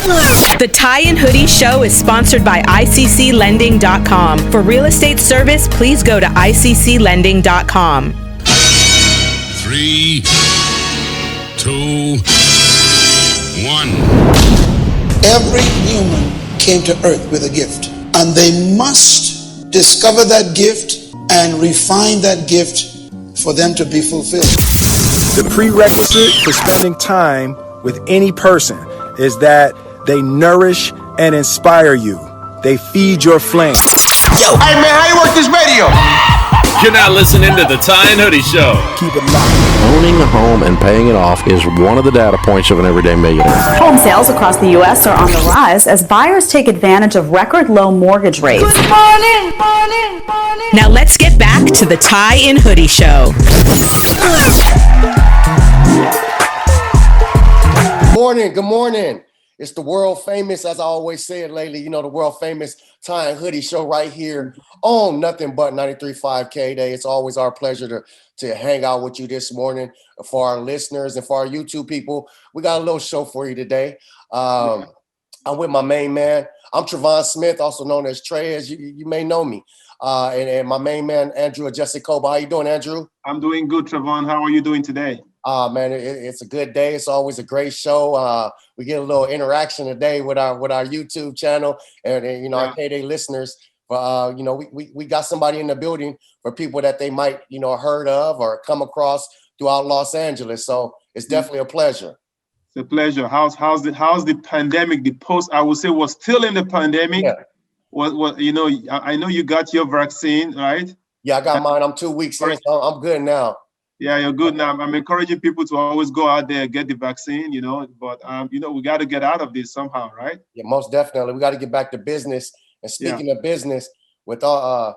The Tie and Hoodie Show is sponsored by ICCLending.com. For real estate service, please go to ICCLending.com. 3, 2, 1. Every human came to earth with a gift, and they must discover that gift and refine that gift for them to be fulfilled. The prerequisite for spending time with any person is that they nourish and inspire you. They feed your flame. Yo, hey man, how you work this radio? You're not listening to the Tie and Hoodie Show. Keep it locked. Owning a home and paying it off is one of the data points of an everyday millionaire. Home sales across the U.S. are on the rise as buyers take advantage of record low mortgage rates. Good morning. Now let's get back to the Tie and Hoodie Show. Good morning. It's the world famous, as I always said lately, the world famous Tie and Hoodie Show right here on Nothing But 93.5 K-Day. It's always our pleasure to hang out with you this morning. For our listeners and for our YouTube people, we got a little show for you today. I'm with my main man. I'm Trevon Smith, also known as Trey, as you may know me. And my main man, Andrew Jessicoba. How you doing, Andrew? I'm doing good, Trevon. How are you doing today? Man, it's a good day. It's always a great show. We get a little interaction today with our YouTube channel and our K-Day listeners. We got somebody in the building for people that they might heard of or come across throughout Los Angeles. So it's definitely a pleasure. It's a pleasure. How's the pandemic? The post, I would say, was still in the pandemic. Yeah. What I know you got your vaccine, right? Yeah, I got mine. I'm 2 weeks in, so I'm good now. Yeah, you're good now. I'm encouraging people to always go out there and get the vaccine, but we got to get out of this somehow, right? Yeah, most definitely. We got to get back to business. And speaking of business, with no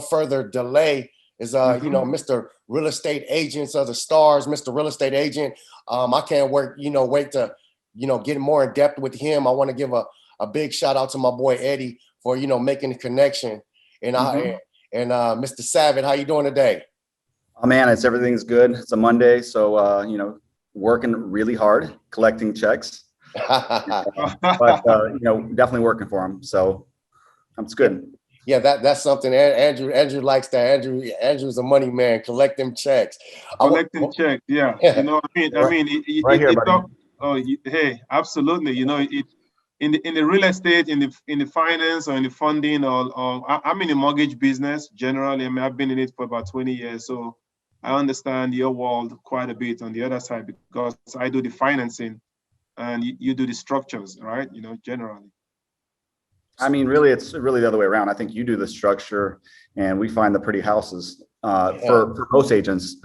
further delay, is Mr. Real Estate Agents of the Stars, Mr. Real Estate Agent. I can't wait to get more in depth with him. I want to give a big shout out to my boy Eddie for making the connection. And Mr. Savet, how you doing today? Oh man, everything's good. It's a Monday, so working really hard, collecting checks, but definitely working for them. So that's good. Yeah, that's something. Andrew likes that. Andrew's a money man. Collect them checks. Collecting checks. Yeah, right here, buddy. Hey, absolutely. In the real estate, in the finance or in the funding, or I'm in the mortgage business generally. I've been in it for about 20 years, so I understand your world quite a bit on the other side because I do the financing and you do the structures, right? Generally. Really, it's really the other way around. I think you do the structure and we find the pretty houses for most agents.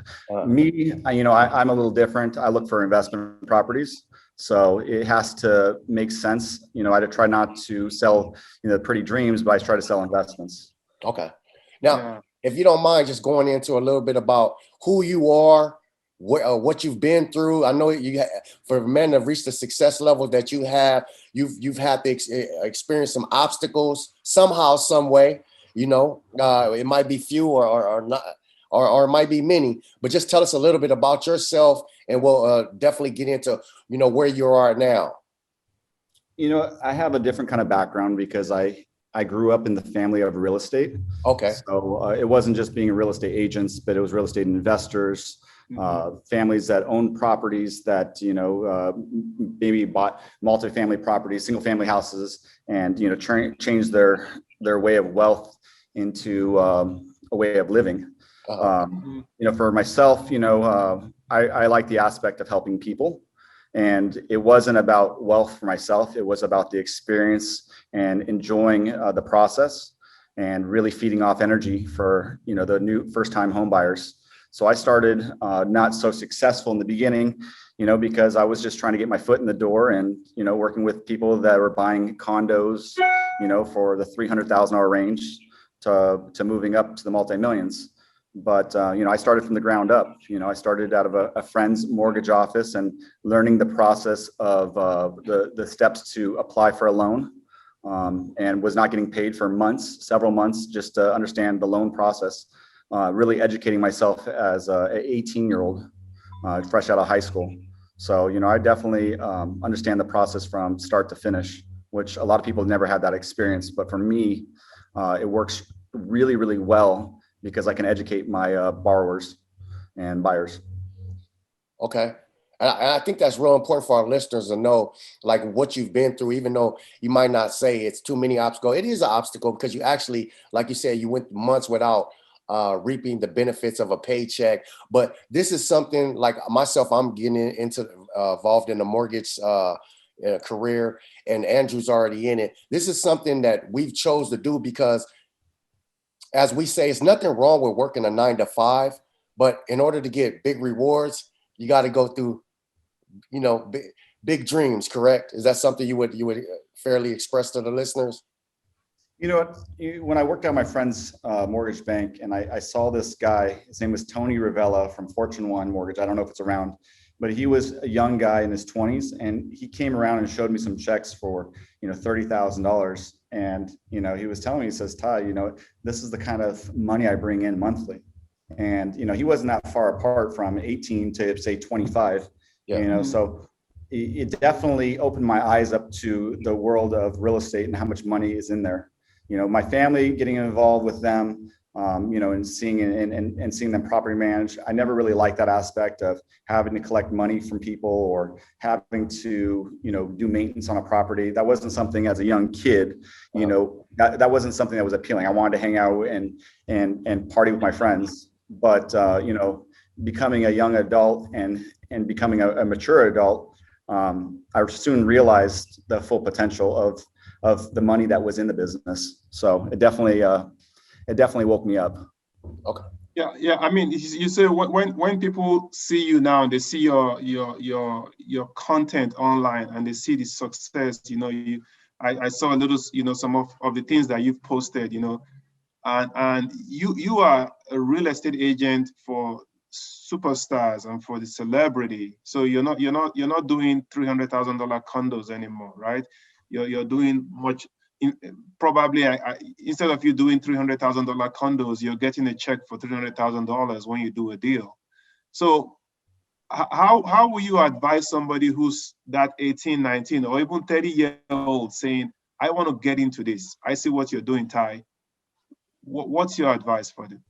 Me, I'm a little different. I look for investment properties. So it has to make sense. I try not to sell, pretty dreams, but I try to sell investments. Okay. Now, if you don't mind just going into a little bit about who you are, what you've been through. I know for men that have reached the success level that you have, you've had to experience some obstacles somehow, some way. It might be few or not, or it might be many. But just tell us a little bit about yourself, and we'll definitely get into where you are now. I have a different kind of background because I grew up in the family of real estate. Okay. So it wasn't just being a real estate agents, but it was real estate investors, families that own properties that, maybe bought multifamily properties, single family houses, and, changed their way of wealth into a way of living. For myself, I like the aspect of helping people. And it wasn't about wealth for myself. It was about the experience and enjoying the process and really feeding off energy for, the new first-time home buyers. So I started not so successful in the beginning, because I was just trying to get my foot in the door and, working with people that were buying condos, for the $300,000 range to moving up to the multi-millions. But, I started from the ground up. I started out of a friend's mortgage office and learning the process of the steps to apply for a loan, and was not getting paid for several months, just to understand the loan process, really educating myself as an 18-year-old fresh out of high school. So, I definitely understand the process from start to finish, which a lot of people never had that experience. But for me, it works really, really well because I can educate my borrowers and buyers. Okay. And I think that's real important for our listeners to know, like what you've been through, even though you might not say it's too many obstacles. It is an obstacle because you actually, like you said, you went months without reaping the benefits of a paycheck. But this is something like myself, I'm getting into involved in the mortgage career, and Andrew's already in it. This is something that we've chose to do because, as we say, it's nothing wrong with working a 9 to 5, but in order to get big rewards, you got to go through, big dreams. Correct? Is that something you would fairly express to the listeners? You know what? When I worked at my friend's mortgage bank, and I saw this guy, his name was Tony Ravella from Fortune 1 Mortgage. I don't know if it's around, but he was a young guy in his 20s, and he came around and showed me some checks for, $30,000. And, he was telling me, he says, Ty, this is the kind of money I bring in monthly. And, he wasn't that far apart from 18 to say 25, so it definitely opened my eyes up to the world of real estate and how much money is in there. My family, getting involved with them, and seeing and seeing them property manage. I never really liked that aspect of having to collect money from people or having to, do maintenance on a property. That wasn't something as a young kid, that wasn't something that was appealing. I wanted to hang out and party with my friends. But, becoming a young adult and becoming a mature adult, I soon realized the full potential of the money that was in the business. So it definitely woke me up. Okay. Yeah. I mean, you say when people see you now and they see your content online and they see the success, I saw a little, some of the things that you've posted, and you are a real estate agent for superstars and for the celebrity. So you're not doing $300,000 condos anymore, right? You're doing much. Probably instead of you doing $300,000 condos, you're getting a check for $300,000 when you do a deal. So how will you advise somebody who's that 18, 19, or even 30-year-old saying, I want to get into this? I see what you're doing, Ty. What's your advice for them?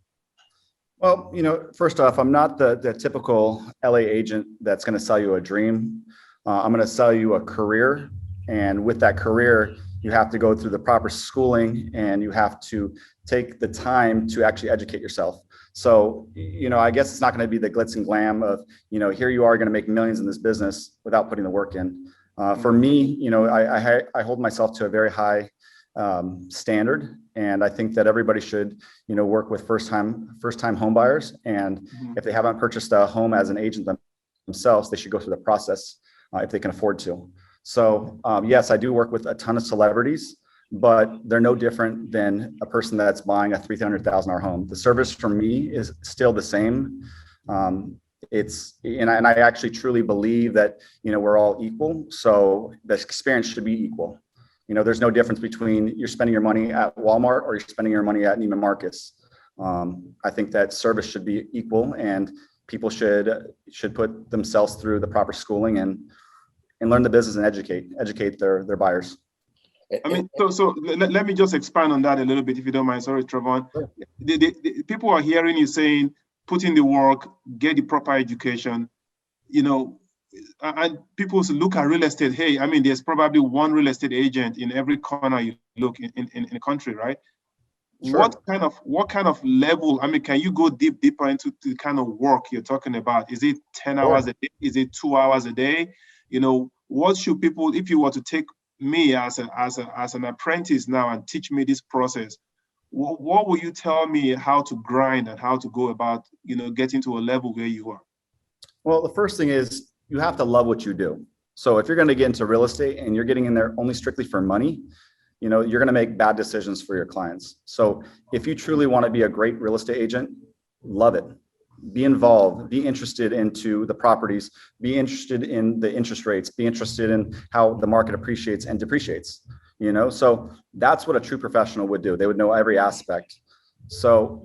Well, first off, I'm not the typical LA agent that's going to sell you a dream. I'm going to sell you a career. And with that career, you have to go through the proper schooling and you have to take the time to actually educate yourself. So, I guess it's not going to be the glitz and glam of, here you are going to make millions in this business without putting the work in. For me, I hold myself to a very high standard. And I think that everybody should, work with first time home buyers. And if they haven't purchased a home as an agent themselves, they should go through the process if they can afford to. So yes, I do work with a ton of celebrities, but they're no different than a person that's buying a $300,000 home. The service for me is still the same. And I actually truly believe that, we're all equal. So the experience should be equal. There's no difference between you're spending your money at Walmart or you're spending your money at Neiman Marcus. I think that service should be equal, and people should put themselves through the proper schooling and learn the business and educate their buyers. I mean, so let me just expand on that a little bit, if you don't mind. Sorry, Trevon. Sure. The people are hearing you saying, put in the work, get the proper education, and people look at real estate. Hey, I mean, there's probably one real estate agent in every corner you look in the country, right? Sure. What kind of level? I mean, can you go deeper into the kind of work you're talking about? Is it 10 hours a day? Is it 2 hours a day? What should people, if you were to take me as an apprentice now and teach me this process, what will you tell me how to grind and how to go about, getting to a level where you are? Well, the first thing is you have to love what you do. So if you're going to get into real estate and you're getting in there only strictly for money, you're going to make bad decisions for your clients. So if you truly want to be a great real estate agent, love it. Be involved, be interested into the properties, be interested in the interest rates, be interested in how the market appreciates and depreciates, so that's what a true professional would do. They would know every aspect. So,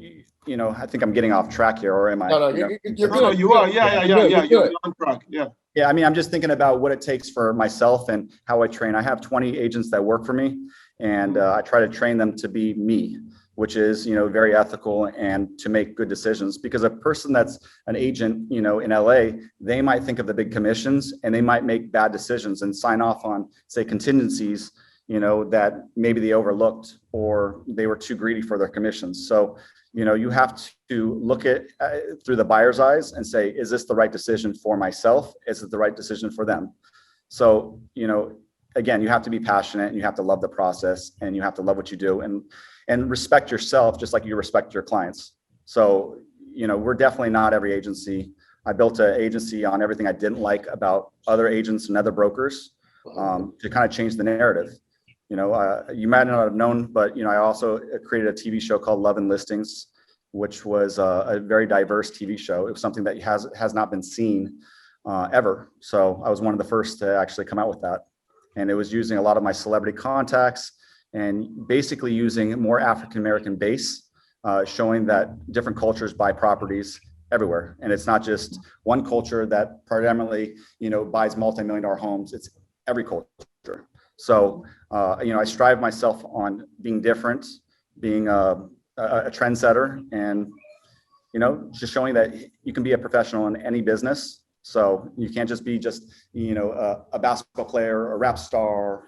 I think I'm getting off track here, or am I? No, you're good. No, you are. Yeah. You're on track. Yeah. Yeah, I mean, I'm just thinking about what it takes for myself and how I train. I have 20 agents that work for me, and I try to train them to be me, which is, very ethical and to make good decisions. Because a person that's an agent, in LA, they might think of the big commissions and they might make bad decisions and sign off on, say, contingencies, that maybe they overlooked or they were too greedy for their commissions. So, you have to look at through the buyer's eyes and say, is this the right decision for myself? Is it the right decision for them? So, again, you have to be passionate and you have to love the process and you have to love what you do and respect yourself just like you respect your clients. So, we're definitely not every agency. I built an agency on everything I didn't like about other agents and other brokers to kind of change the narrative. You might not have known, but, I also created a TV show called Love and Listings, which was a very diverse TV show. It was something that has not been seen ever. So I was one of the first to actually come out with that. And it was using a lot of my celebrity contacts and basically using more African-American base, showing that different cultures buy properties everywhere. And it's not just one culture that predominantly, buys multi-million-dollar homes. It's every culture. So, I strive myself on being different, being a trendsetter, and, just showing that you can be a professional in any business. So you can't just be a basketball player, a rap star.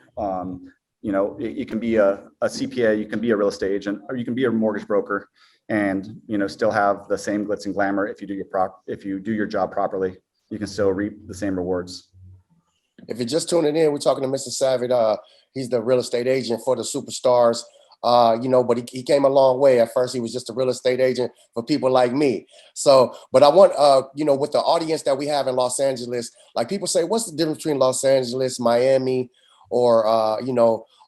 You can be a CPA, you can be a real estate agent, or you can be a mortgage broker, and still have the same glitz and glamour. If you do your job properly, you can still reap the same rewards. If you're just tuning in, we're talking to Mr. Savet. He's the real estate agent for the superstars. But he came a long way. At first, he was just a real estate agent for people like me. So, but I want, with the audience that we have in Los Angeles, like people say, what's the difference between Los Angeles, Miami, or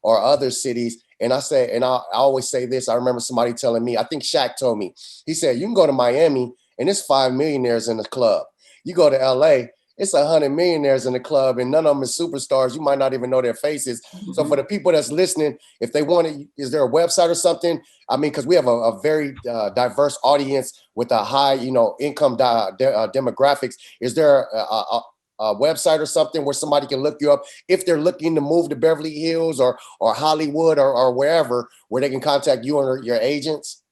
other cities? And I always say this. I remember somebody telling me, I think Shaq told me, he said, you can go to Miami and it's 5 millionaires in the club. You go to LA, it's 100 millionaires in the club, and none of them is superstars. You might not even know their faces. Mm-hmm. So for the people that's listening, if they want to, is there a website or something? I mean, because we have a very diverse audience with a high, income demographics. Is there a website or something where somebody can look you up if they're looking to move to Beverly Hills or Hollywood or wherever, where they can contact you or your agents?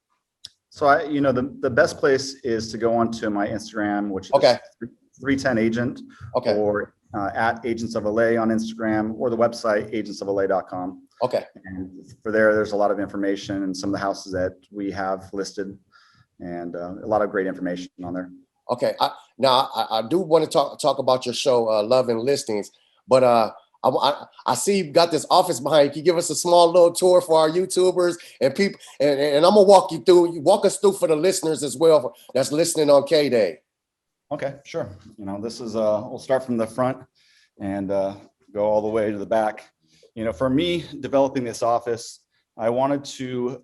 So the best place is to go onto my Instagram, which is okay. 310 agent, okay, or at Agents of LA on Instagram, or the website agentsofla.com. Okay. And there's a lot of information and some of the houses that we have listed, and a lot of great information on there. Okay. I do want to talk about your show, Love and Listings, but I see you've got this office behind you. Can you give us a small little tour for our YouTubers and people? And I'm gonna walk us through for the listeners as well that's listening on K-Day. Okay, sure. This is, we'll start from the front and go all the way to the back. For me, developing this office, I wanted to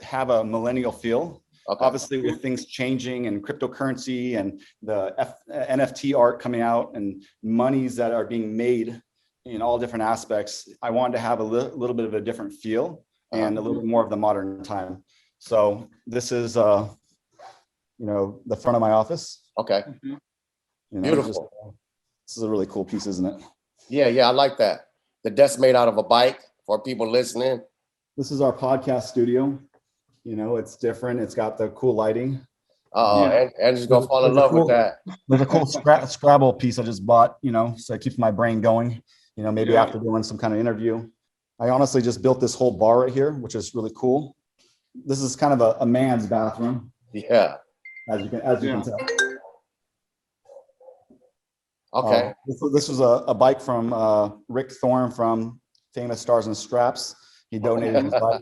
have a millennial feel. Okay. Obviously, with things changing and cryptocurrency and the NFT art coming out and monies that are being made in all different aspects, I wanted to have a little bit of a different feel and a little bit more of the modern time. So this is, the front of my office. Okay. Beautiful. This is a really cool piece, isn't it? Yeah, I like that. The desk made out of a bike for people listening. This is our podcast studio. It's different. It's got the cool lighting. And just gonna fall in love with that. There's a cool Scrabble piece I just bought, so it keeps my brain going, maybe after doing some kind of interview. I honestly just built this whole bar right here, which is really cool. This is kind of a man's bathroom. Yeah. As you can tell. Okay. This was a bike from Rick Thorne from Famous Stars and Straps. He donated his bike.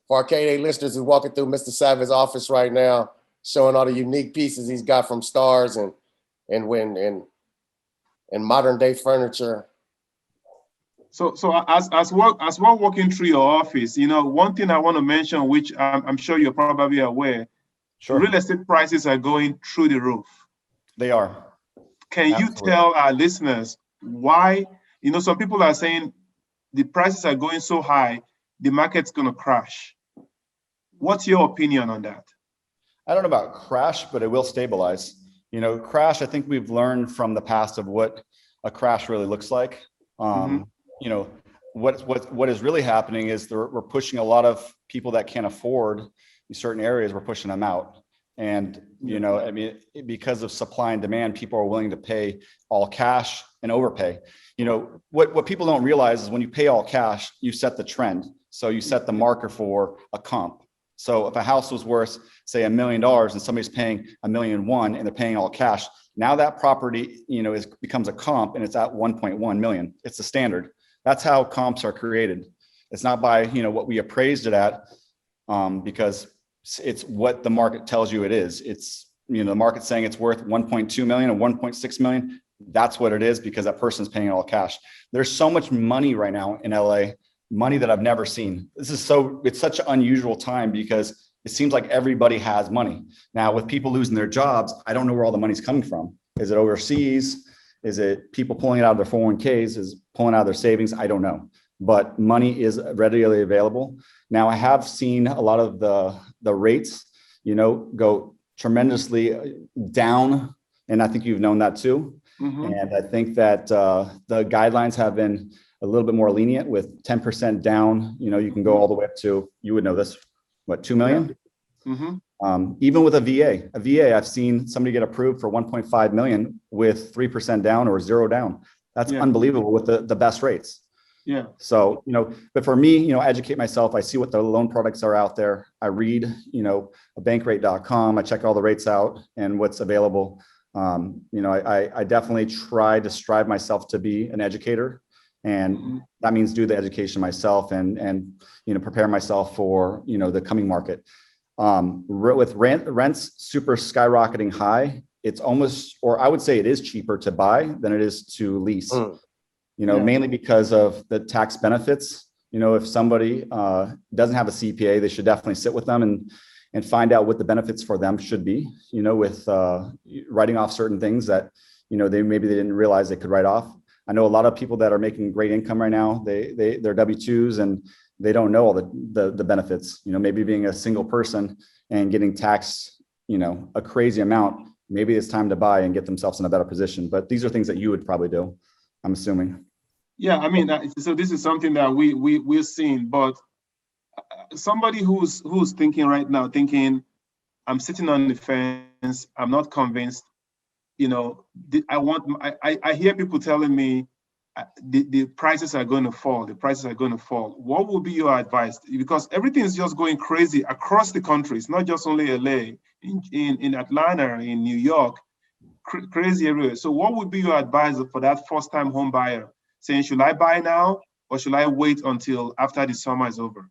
For our K-Day listeners who's walking through Mr. Savet's office right now, showing all the unique pieces he's got from stars and modern day furniture. So as we're walking through your office, one thing I want to mention, which I'm sure you're probably aware, sure, real estate prices are going through the roof. They are. Can Absolutely. You tell our listeners why? Some people are saying the prices are going so high, the market's going to crash. What's your opinion on that? I don't know about crash, but it will stabilize. Crash, I think we've learned from the past of what a crash really looks like. What is really happening is we're pushing a lot of people that can't afford in certain areas, we're pushing them out. And, because of supply and demand, people are willing to pay all cash and overpay. What people don't realize is when you pay all cash, you set the trend. So you set the marker for a comp. So if a house was worth, say, $1 million and somebody's paying $1.1 million and they're paying all cash, now that property, becomes a comp and it's at 1.1 million. It's the standard. That's how comps are created. It's not by, what we appraised it at, because it's what the market tells you it is. It's, the market saying it's worth 1.2 million or 1.6 million. That's what it is because that person's paying all cash. There's so much money right now in LA, money that I've never seen. It's such an unusual time because it seems like everybody has money. Now with people losing their jobs, I don't know where all the money's coming from. Is it overseas? Is it people pulling it out of their 401ks? Is pulling out of their savings? I don't know. But money is readily available. Now I have seen a lot of the rates, go tremendously down. And I think you've known that too. Mm-hmm. And I think that the guidelines have been a little bit more lenient with 10% down. You can go all the way up to, you would know this, what, 2 million? Yeah. Mm-hmm. Even with a VA, I've seen somebody get approved for 1.5 million with 3% down or 0 down. That's unbelievable with the best rates. Yeah. So, but for me, educate myself. I see what the loan products are out there. I read, bankrate.com. I check all the rates out and what's available. I definitely try to strive myself to be an educator. And that means do the education myself and prepare myself for, the coming market. With rents super skyrocketing high, it's almost, or I would say it is cheaper to buy than it is to lease, mainly because of the tax benefits. If somebody doesn't have a CPA, they should definitely sit with them and find out what the benefits for them should be, with writing off certain things that, they didn't realize they could write off. I know a lot of people that are making great income right now, they're W-2s and they don't know all the benefits, maybe being a single person and getting taxed, a crazy amount. Maybe it's time to buy and get themselves in a better position. But these are things that you would probably do, I'm assuming. Yeah, I mean, so this is something that we're seeing, but somebody who's thinking right now, I'm sitting on the fence, I'm not convinced, I hear people telling me the prices are going to fall, What would be your advice? Because everything is just going crazy across the country. It's not just only LA, in Atlanta, in New York, crazy areas. So what would be your advice for that first-time home buyer saying, should I buy now or should I wait until after the summer is over?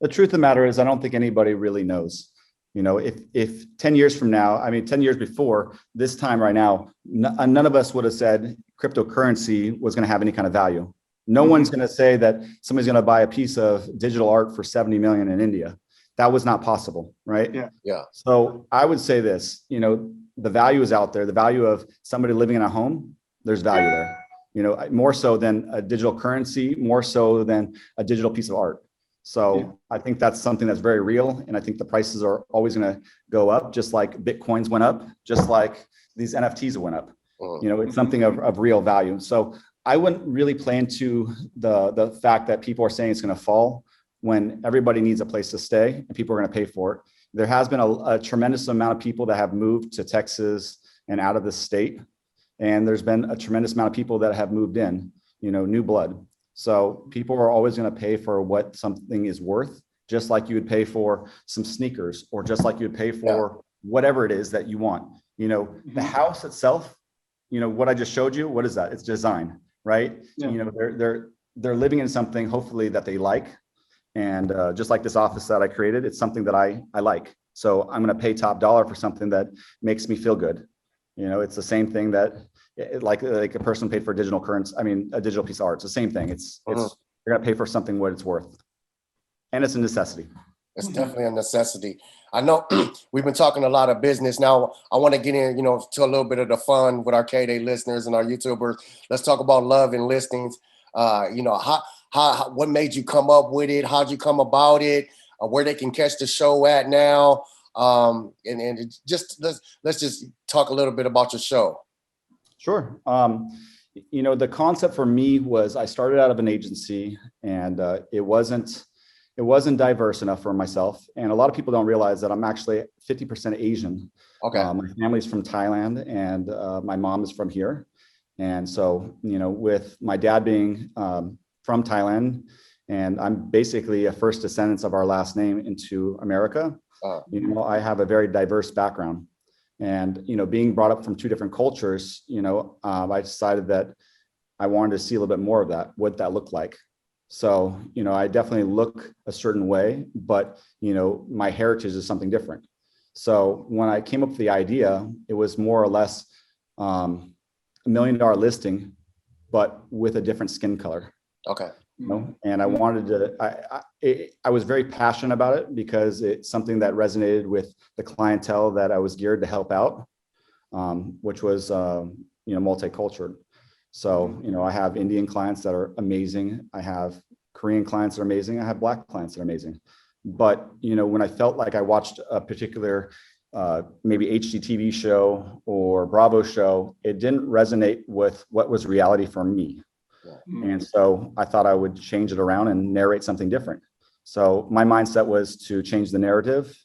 The truth of the matter is I don't think anybody really knows. If 10 years from now, 10 years before this time right now, none of us would have said cryptocurrency was going to have any kind of value. No one's going to say that somebody's going to buy a piece of digital art for 70 million in India. That was not possible, right? Yeah. So I would say this, the value is out there. The value of somebody living in a home, there's value there, more so than a digital currency, more so than a digital piece of art. So I think that's something that's very real. And I think the prices are always going to go up, just like Bitcoins went up, just like these NFTs went up. It's something of real value. So I wouldn't really play into the fact that people are saying it's going to fall when everybody needs a place to stay and people are going to pay for it. There has been a tremendous amount of people that have moved to Texas and out of the state. And there's been a tremendous amount of people that have moved in, new blood. So people are always going to pay for what something is worth, just like you would pay for some sneakers or just like you would pay for whatever it is that you want. The house itself, what I just showed you, what is that? It's design, right? Yeah. They're living in something hopefully that they like. And just like this office that I created, it's something that I like. So I'm going to pay top dollar for something that makes me feel good. It's the same thing that like a person paid for a digital currency. A digital piece of art. It's the same thing. You're going to pay for something what it's worth. And it's a necessity. It's definitely a necessity. I know we've been talking a lot of business. Now I want to get in, to a little bit of the fun with our K-Day listeners and our YouTubers. Let's talk about love and listings. How what made you come up with it? How'd you come about it? where they can catch the show at now. And just let's just talk a little bit about your show. Sure. The concept for me was I started out of an agency, and it wasn't diverse enough for myself. And a lot of people don't realize that I'm actually 50% Asian. Okay. My family's from Thailand, and my mom is from here. And so, with my dad being from Thailand, and I'm basically a first descendant of our last name into America, I have a very diverse background. And, being brought up from two different cultures, I decided that I wanted to see a little bit more of that, what that looked like. So, I definitely look a certain way, but, my heritage is something different. So when I came up with the idea, it was more or less $1 million listing, but with a different skin color. Okay. And I wanted to, I was very passionate about it because it's something that resonated with the clientele that I was geared to help out, which was, multicultural. So, I have Indian clients that are amazing. I have Korean clients that are amazing. I have Black clients that are amazing. But, when I felt like I watched a particular, maybe HGTV show or Bravo show, it didn't resonate with what was reality for me. And so I thought I would change it around and narrate something different. So my mindset was to change the narrative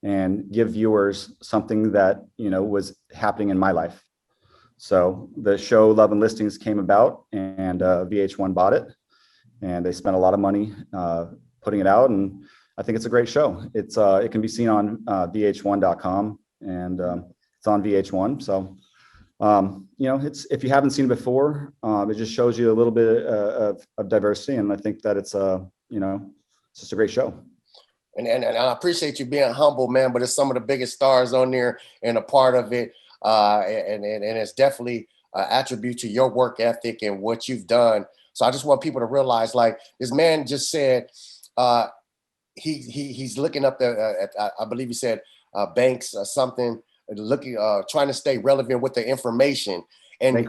and give viewers something that, was happening in my life. So the show Love and Listings came about, and VH1 bought it, and they spent a lot of money putting it out. And I think it's a great show. It can be seen on vh1.com, and it's on VH1. So it's, if you haven't seen it before, it just shows you a little bit of diversity. And I think that it's it's just a great show. And I appreciate you being humble, man, but it's some of the biggest stars on there and a part of it. And it's definitely an attribute to your work ethic and what you've done. So I just want people to realize, like this man just said, he's looking up at I believe he said banks or something, looking trying to stay relevant with the information, and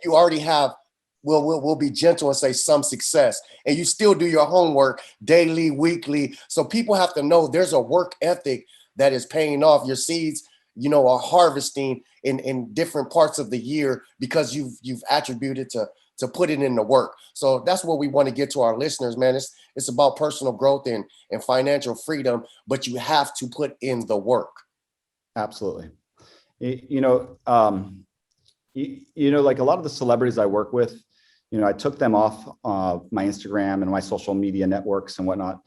you already have, we'll be gentle and say some success, and you still do your homework daily, weekly. So people have to know there's a work ethic that is paying off. Your seeds, are harvesting in different parts of the year because you've attributed to put it in the work. So that's what we want to get to our listeners, man. It's about personal growth and financial freedom, but you have to put in the work. Absolutely. Like a lot of the celebrities I work with, I took them off my Instagram and my social media networks and whatnot.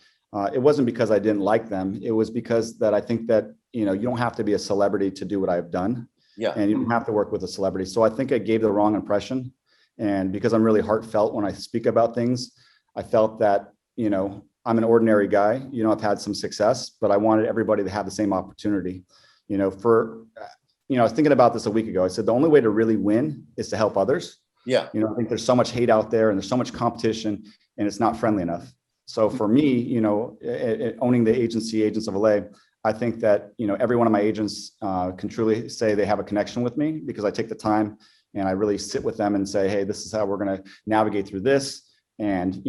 It wasn't because I didn't like them. It was because that I think that, you don't have to be a celebrity to do what I've done. Yeah. And you don't have to work with a celebrity. So I think I gave the wrong impression. And because I'm really heartfelt when I speak about things, I felt that, I'm an ordinary guy. I've had some success, but I wanted everybody to have the same opportunity. I was thinking about this a week ago. I said, the only way to really win is to help others. Yeah. I think there's so much hate out there and there's so much competition, and it's not friendly enough. So for me, owning the agency, Agents of LA, I think that, every one of my agents can truly say they have a connection with me because I take the time and I really sit with them and say, hey, this is how we're going to navigate through this, and,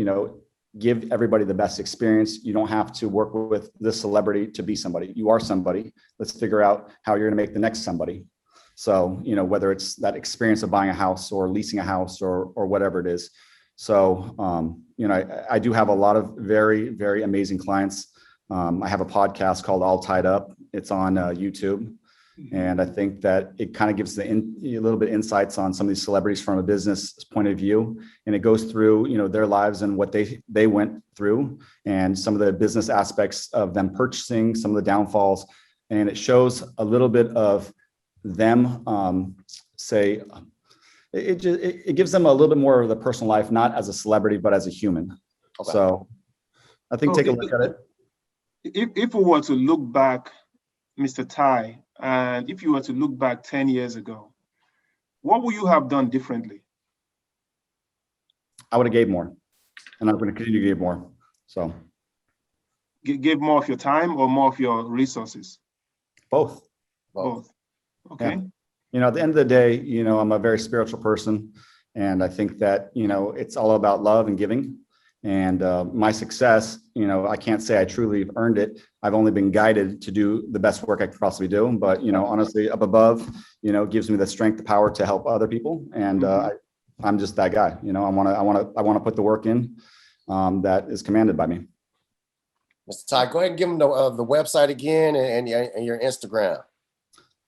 give everybody the best experience. You don't have to work with this celebrity to be somebody. You are somebody. Let's figure out how you're going to make the next somebody. So, whether it's that experience of buying a house or leasing a house or whatever it is. So, I do have a lot of very, very amazing clients. I have a podcast called All Tied Up. It's on YouTube. And I think that it kind of gives a little bit insights on some of these celebrities from a business point of view. And it goes through, their lives and what they went through and some of the business aspects of them purchasing, some of the downfalls. And it shows a little bit of them, it gives them a little bit more of the personal life, not as a celebrity, but as a human. Okay. So I think take a look at it. If we were to look back, Mr. Tai, and if you were to look back 10 years ago, what would you have done differently? I would have gave more, and I'm going to continue to give more. So give more of your time or more of your resources? Both. Okay. Yeah. At the end of the day, I'm a very spiritual person, and I think that, it's all about love and giving. And my success, I can't say I truly have earned it. I've only been guided to do the best work I could possibly do. But, honestly, up above, gives me the strength, the power to help other people. And I'm just that guy. I want to put the work in that is commanded by me. Mr. Ty, go ahead and give them the website again and your Instagram.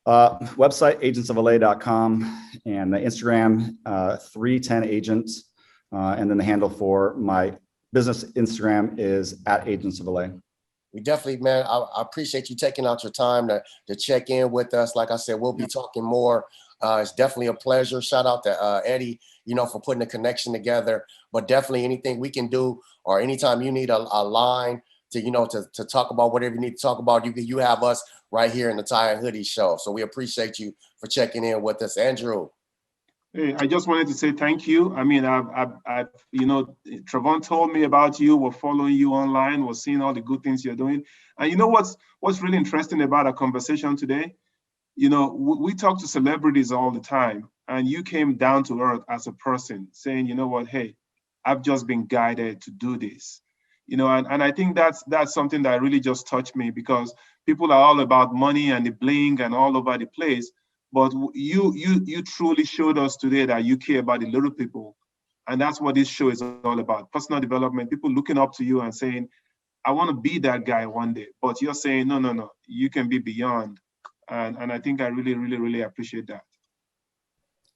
Website, agentsofla.com, and the Instagram, 310agents. And then the handle for my business Instagram is @agentsofla. We definitely, man, I appreciate you taking out your time to check in with us. Like I said, we'll be talking more. It's definitely a pleasure. Shout out to Eddie, for putting the connection together. But definitely anything we can do, or anytime you need a line to talk about whatever you need to talk about, you have us right here in the Ty and Hoodie Show. So we appreciate you for checking in with us, Andrew. Hey, I just wanted to say thank you. I mean, Trevon told me about you. We're following you online. We're seeing all the good things you're doing. And what's really interesting about our conversation today? We talk to celebrities all the time, and you came down to earth as a person, saying, hey, I've just been guided to do this. And I think that's something that really just touched me, because people are all about money and the bling and all over the place. But you truly showed us today that you care about the little people. And that's what this show is all about. Personal development, people looking up to you and saying, I want to be that guy one day. But you're saying, no, you can be beyond. And I think I really, really, really appreciate that.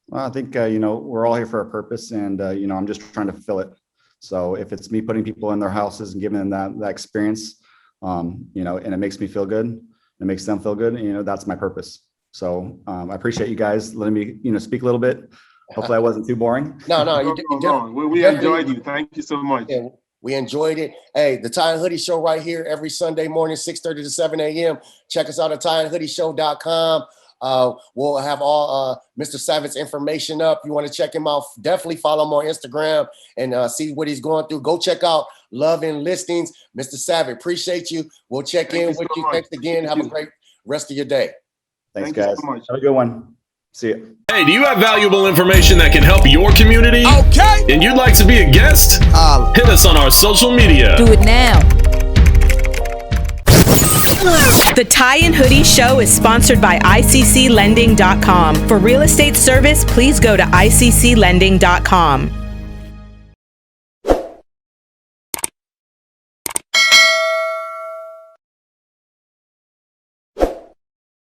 Well, I think, we're all here for a purpose, and, I'm just trying to fulfill it. So if it's me putting people in their houses and giving them that experience, and it makes me feel good, it makes them feel good, that's my purpose. So I appreciate you guys letting me, speak a little bit. Hopefully I wasn't too boring. No, we enjoyed you. Thank you so much. Yeah, we enjoyed it. Hey, the Ty and Hoodie Show right here every Sunday morning, 6:30 to 7 a.m. Check us out at tyandhoodieshow.com. We'll have all Mr. Savet's information up. You want to check him out, definitely follow him on Instagram and see what he's going through. Go check out Love and Listings. Mr. Savet, appreciate you. We'll check in with you. Thanks again. Have a great rest of your day. Thanks, guys. So much. Have a good one. See you. Hey, do you have valuable information that can help your community? Okay. And you'd like to be a guest? Hit us on our social media. Do it now. The Ty and Hoodie Show is sponsored by ICCLending.com. For real estate service, please go to ICCLending.com.